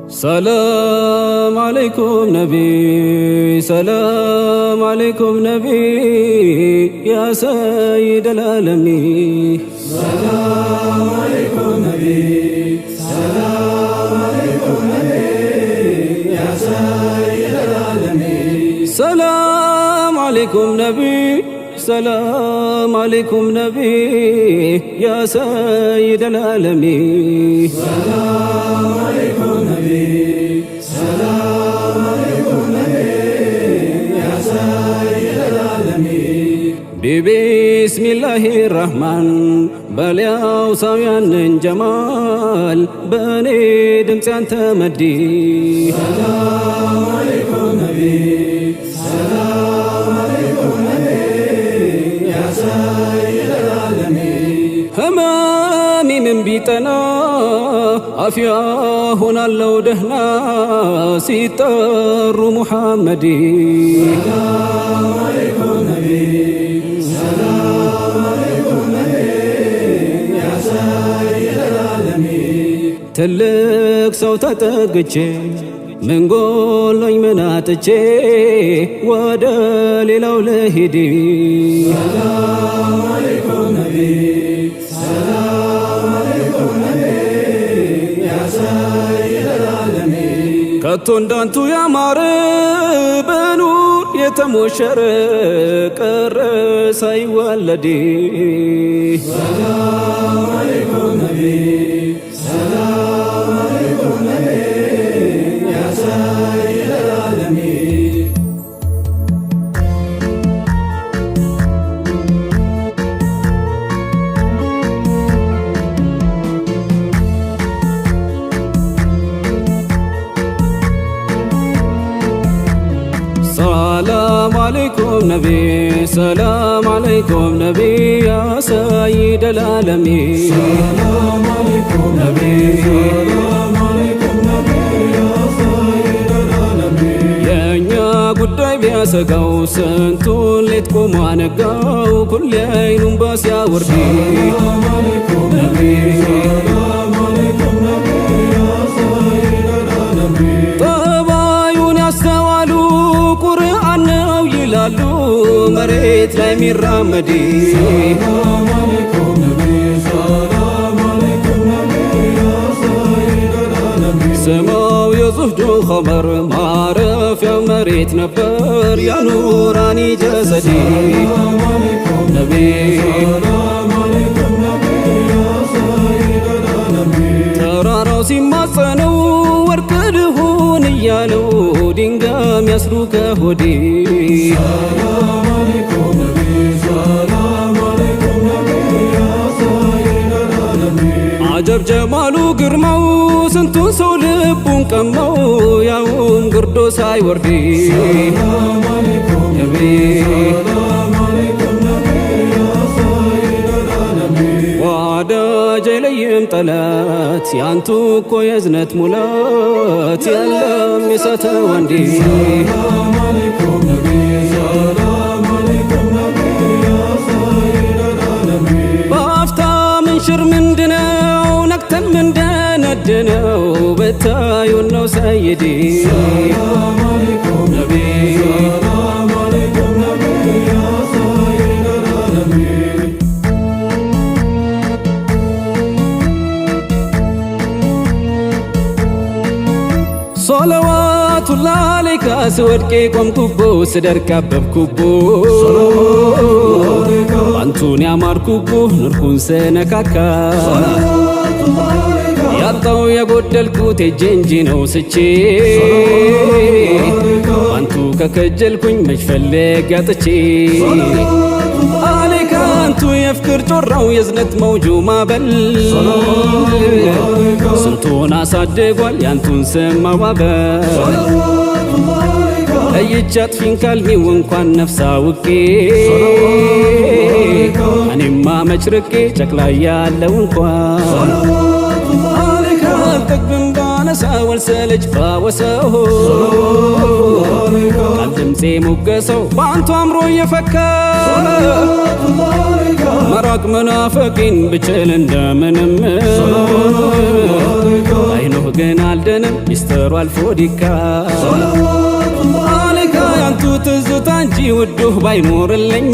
سلام عليكم نبي سلام عليكم نبي يا سيد العالمين سلام عليكم نبي سلام عليكم نبي يا سيد العالمين سلام عليكم نبي سلام عليكم نبي يا سيد العالمين سلام عليكم نبي سلام عليكم نبي يا سيد العالمين بسم الله الرحمن بلياو سويان جمال بني دمس انت مدي سلام عليكم نبي سلام عليكم نبي يا سيد العالمين همامي من بيتنا عافيا هنا لو دهنا سيطر محمدي سلام عليكم نبي سلام عليكم نبي يا سيد العالمين تلك صوتك تقجي من قولي مناتجي ودالي لو لهدي سلام عليكم نبي سلام عليكم نبي يا سيد العالمين كتون دانتو يا ماري بنور يتموشر كرساي والدي سلام عليكم نبي سلام عليكم نبي يا سيد العالمين سلام عليكم نبي سلام عليكم نبي يا سيد العالمين سلام عليكم نبي سلام عليكم نبي يا سيد العالمين يا نيا قداي بياسقاو سنتون لتقوم عنقاو كل عين باس يا وردي سلام عليكم نبي سلام عليكم نبي يا سيد العالمين طبايون يستوالو قرآن ነው ይላሉ መሬት ላይ ሚራመዲ سلام عليكم نبي سلام عليكم نبي يا سيد العالمين سماو የዙህዱ ኸመር ማረፊያ መሬት ነበር ያ ኑራኒ ጀሰዲ سلام عليكم ነቢ سلام عليكم نبي يا سيد العالمين ተራራው ሲማጸነው ወርቅ ድሁን እያለው ድንጋይ ያስሩ ከሆዴ سلام عليكم نبي سلام عليكم نبي يا سيد العالمين አጀብ ጀማሉ ግርማው ስንቱን ሰው ልቡን ቀማው ያውም ግርዶ ሳይወርድ سلام عليكم ነቢ سلام عليكم نبي يا سيد العالمين ወዳጅ አይለይም ጠላት ያንቱ እኮ የዝነት ሙላት የለም የሳተ ወንዴ سلام عليكم نبي سلام عليكم نبي يا سيد العالمين በአፍታ ምንሽር ምንድነው ነክተን ምንደነድነው በታዩን ነው ሰይዲ سلام عليكم نبي سلام عليكم نبي يا سيد العالمين صلواتullah عليك ስወድቄ ቆምኩቦ ስደርቅ አበብኩቦ አንቱን ያማርኩቦ ንርኩን ስነካካ ያጣው የጎደልኩት እጄ እንጂ ነው ስቼ አንቱ ከከጀልኩኝ መች ፈለግ ያጥቼ አለይካ አንቱ የፍቅር ጮራው የዝነት መውጁ ማበል ስንቱን አሳድጓል ያንቱን ስም ማባበል እይቻት ፊን ካልሚው እንኳን ነፍሳ ውቄ እኔማ መችርቄ ጨቅላ ያለው እንኳን አልጠግብም ባነሳ ወልሰለች ባወሰው ቃል ድምፄ ሞገሰው በአንቱ አምሮ እየፈካ ማራቅ መናፈቂን ብችል እንደምንም አይኖህ ግን አልደንም ሚስጥሩ አልፎ ዲካ አለካ ያንቱ ትዝታ እንጂ ውዱህ ባይኖርልኝ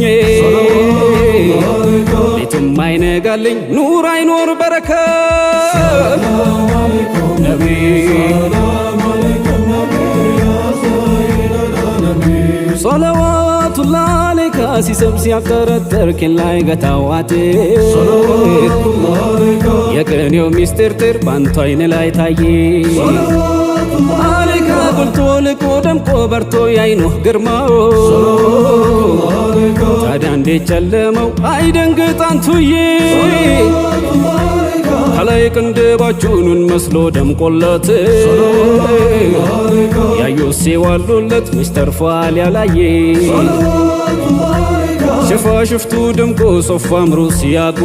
ቤቱም አይነጋልኝ ኑር አይኖር በረካ ነቢ ሰለዋቱላህ አለይካ ሲሰብ ሲያጠረጥር ኪላይ ገታዋት የቅኔው ሚስጥር ጥር ባንቱ አይን ላይ ታየ አለይካ ጎልቶ ልቆ ደምቆ በርቶ ያይኖህ ግርማው ታዲያ እንዴት ጨለመው አይደንግጥ አንቱዬ ከላይ ቅንድባችሁን መስሎ ደምቆለት ያዩት ሲዋሉለት ሚስተርፏል ያላየ ሽፋሽፍቱ ድምቆ ሶፋ አምሮ ሲያጉ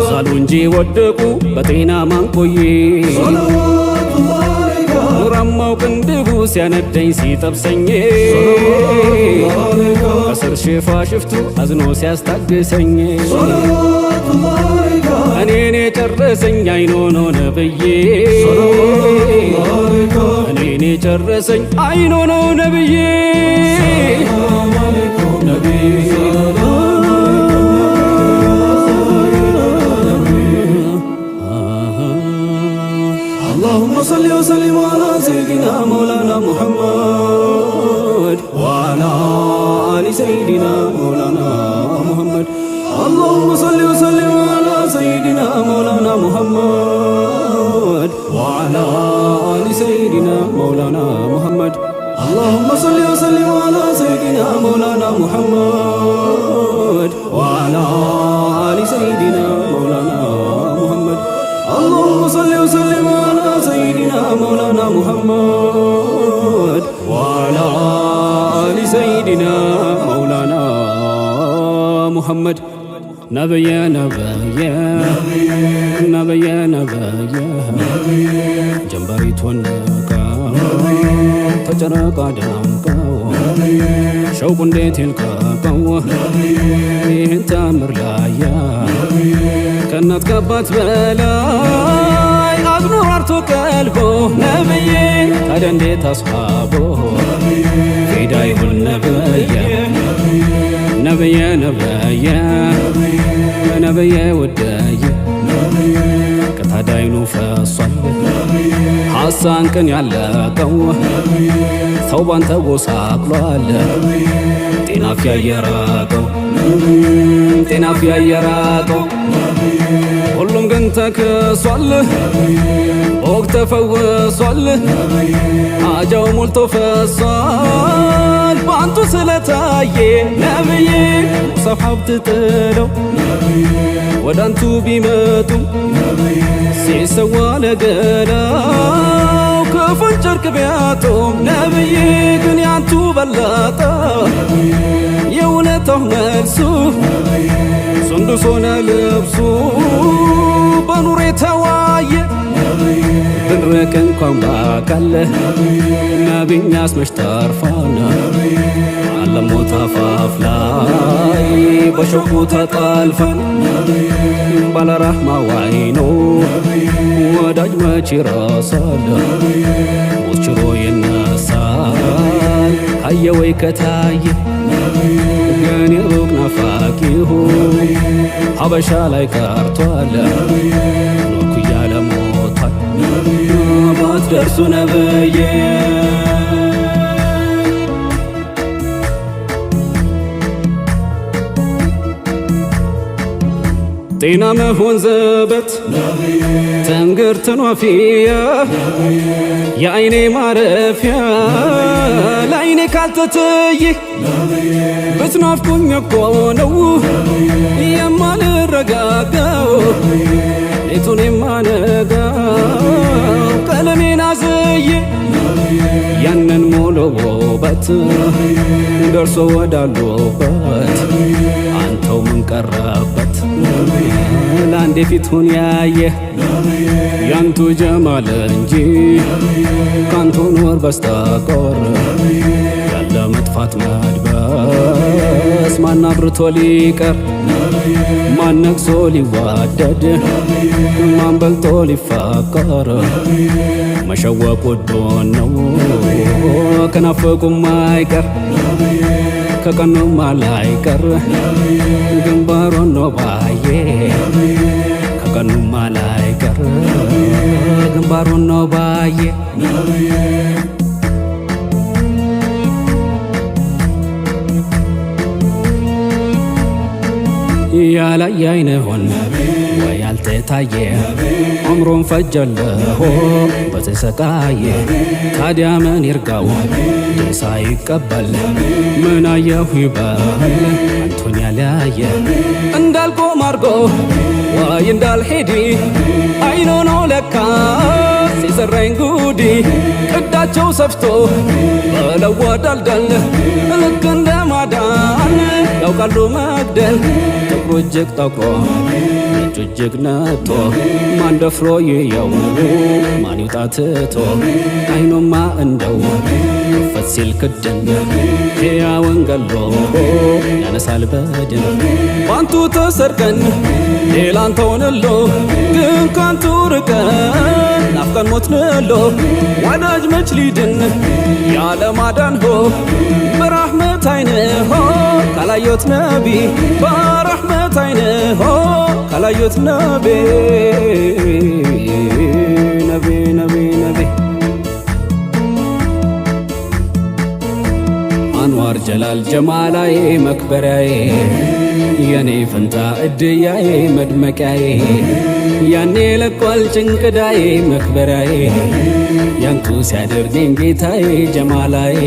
ሳሉ እንጂ ወደቁ በጤና ማንቆዬ ኑራማው ቅንድቡ ሲያነደኝ ሲጠብሰኝ ከስር ሽፋሽፍቱ አዝኖ ሲያስታግሰኝ እኔን የጨረሰኝ አይኖ ነው ነብዬ እኔን የጨረሰኝ አይኖ ነው ነብዬ اللهم صل وسلم على سيدنا مولانا محمد وعلى آل سيدنا مولانا محمد اللهم صل وسلم على سيدنا مولانا محمد وعلى آل سيدنا مولانا محمد اللهم صل وسلم على سيدنا مولانا محمد وعلى آل سيدنا مولانا محمد اللهم صل وسلم على سيدنا مولانا محمد وعلى آل سيدنا مولانا محمد نبي نبي نبي نبي جنبريت ونكا تجرق دمكا شوق እንዴት ይልቀቀው ይህን ታምር ላያ ከእናት ከአባት በላይ አዝኖ አርቶ ቀልቦ ነብዬ ታዲያ እንዴት አስሓቦ ፊዳ ይሁን ነብየ ነብየ ነብየ ነብየ ወደየ ከታዳይኑ ፈሷል ሐሳን ቅን ያለቀው ሰው ባንተ ጎሳቅሏል ጤና ፊያ የራቀው ጤና ፊያ የራቀው ሁሉም ግን ተከሷል ወቅት ተፈወሷል አጃው ሞልቶ ፈሷል ባንቱ ስለታየ ነብዬ ሰሓብ ትጥለው ወዳንቱ ቢመጡ ሲሰዋ ለገላው ክፉን ጨርቅ ቢያጡም ነብዬ ግን ያንቱ በለጠ የውለታው መልሱ ሱንዱስ ሆነ ልብሱ በኑር የተዋየ ብንርቅ እንኳን ባካለ ነቢኛስ መች ተርፋና አለሞት አፋፍ ላይ በሸቁ ተጣልፈን ባለራህማ ዋይኖ ወዳጅ መች ይረሳል ሞት ችሮ ይነሳል ካየ ወይ ከታየ ግን የሩቅ ናፋቂሁ ሀበሻ ላይ ቀርቷል ኖርኩ እያለ ሞቷል ባትደርሱ ነብዬ ጤና መሆን ዘበት ትንግርትን ወፊያ የአይኔ ማረፊያ ለአይኔ ካልተትይ ብትናፍቁኝ እኮ ነው የማልረጋጋው ሌቱን የማነጋው ቀለሜን አዝዬ ያንን ሙሉ ውበት ደርሶ ወዳሉበት አንተው ምን ቀረበት ለአንዴ ፊቱን ያየ ያንቱ ጀማል እንጂ ካንቱ ኑር በስተቀር ያለ ማጥፋት መድበስ ማን አብርቶ ሊቀር ማን ነግሶ ሊዋደድ ማን በልጦ ሊፋቀር መሸወቅ ውዶን ነው ከናፈቁም አይቀር ከቀኑም አላይቀር ግንባሩን ነው ባየ ከቀኑም አላይቀር ግንባሩን ነው ባየ ያላየ አይንሆን ወይ ያልተታየ ዑምሩን ፈጀለሆ በተሰቃየ ታዲያ ምን ይርጋው ሳይቀበል ምን አየሁ ይበል አንቱን ያላየ እንዳልቆም አርጎ ወይ እንዳልሄድ አይኖ ነው ለካ ሲሰራኝ ጉዲ ቅዳቸው ሰፍቶ በለወዳልዳል ልክ እንደ ማዳን ያውቃሉ መግደል ጥቁሩ እጅግ ጠቁሮ ነጩ እጅግ ነጦ ማን ደፍሮ ይየው ማን ይውጣ ትቶ አይኖማ እንደው ከፈት ሲል ክድን ሕያውን ገሎ ያነሳል በድን ባንቱ ተሰርቀን ሌላን ተውንሎ ግን ካንቱ ርቀን ናፍቀን ሞትንሎ ወዳጅ መች ሊድን ያለ ማዳን ሆ በራህመት አይንሆ ካላዮት ነቢ በራህመት አይንሆ ካላዮት ነቢ ነቢ ነቢ ነቢ አንዋር ጀላል ጀማላዬ መክበሪያዬ የኔ ፍንታ እድያዬ መድመቂያዬ ያኔ ለቋል ጭንቅዳዬ መክበሪያዬ ያንቱ ሲያደርገኝ ጌታዬ ጀማላዬ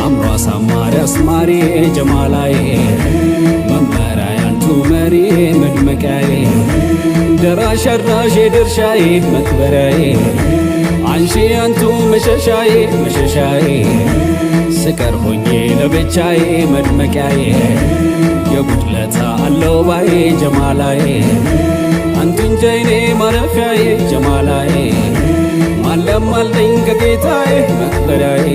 አምሮ አሳማሪ አስማሪ ጀማላዬ መመሪያ ያንቱ መሪ መድመቂያዬ ደራሽ አድራሽ ድርሻዬ መክበሪያዬ አንሺ ያንቱ መሸሻዬ መሸሻዬ ስቀር ሆኜ ለብቻዬ መድመቂያዬ የጉድለታ አለው ባዬ ጀማላዬ አንቱ እንጂ እኔ ማረፊያዬ ጀማላዬ ማለም አለኝ ከጌታዬ መክበሪያዬ